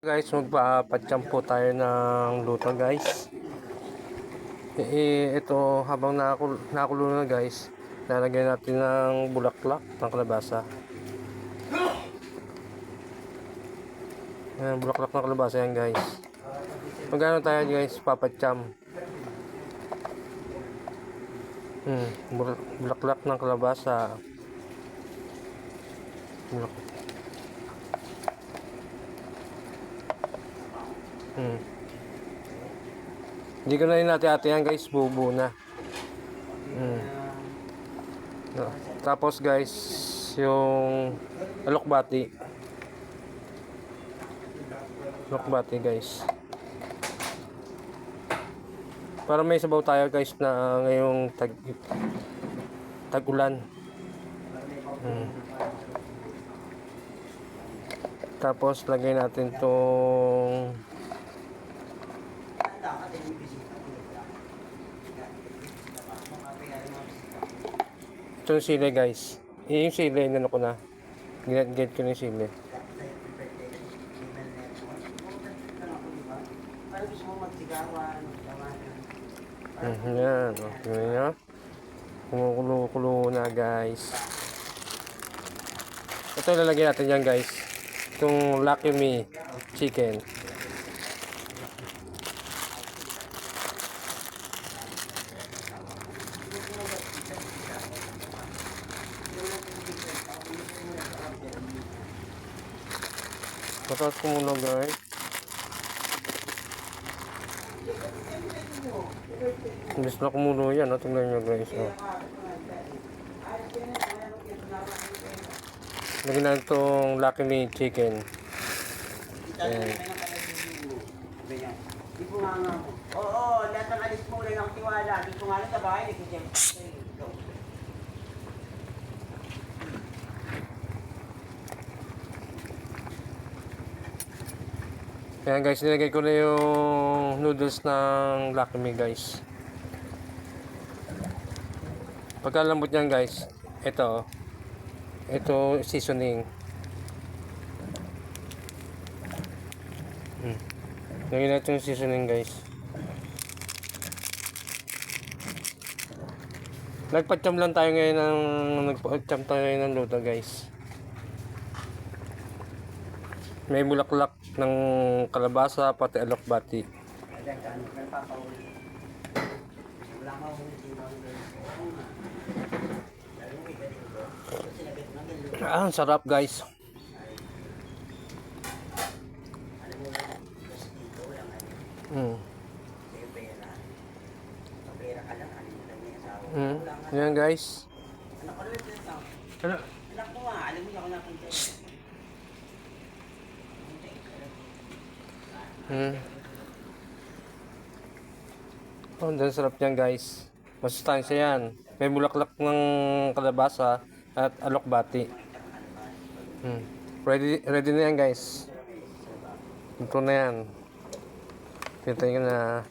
Guys, magpapatsampo tayo ng luto guys. Ito habang nakulo na guys, lalagyan natin ng bulaklak ng kalabasa. Ayan, bulaklak ng kalabasa yan guys. Magano tayo guys, papatsam. Bulaklak ng kalabasa. Bulaklak. Hindi ko na rin natin yan guys, bubo na. Tapos guys, yung alokbati guys, para may sabaw tayo guys na ngayong tag-ulan. Tapos lagay natin tong itong sili guys. Yung sili, inano ko na. Get ko na yung sili. Yan. Okay na. Kumukulo na guys. Ito ilalagay natin yan guys. Itong Lucky Me chicken. Mataas ko muna guys. Imbis na kumulo yan. Tingnan nyo guys. Lagyan na itong Lucky Me chicken. Ayan. Oo, lahat ng alis mo lang ang tiwala. Dito nga lang sa bahay, Ayan guys, nilagay ko na yung noodles ng Lucky Me guys. Pagkalambot niyan guys, ito seasoning. Lagyan natin yung seasoning guys. Nagpatsyam lang tayo ngayon ng luto guys. May bulaklak ng kalabasa pati alokbati. Ang sarap guys. Yan guys. Anak mo nga, alam mo ako napunta. Oh, ang sarap niyan guys. Masustansya yan. May bulaklak ng kalabasa at alokbati. Ready na yan guys. Ito na yan. Pintayin ko na.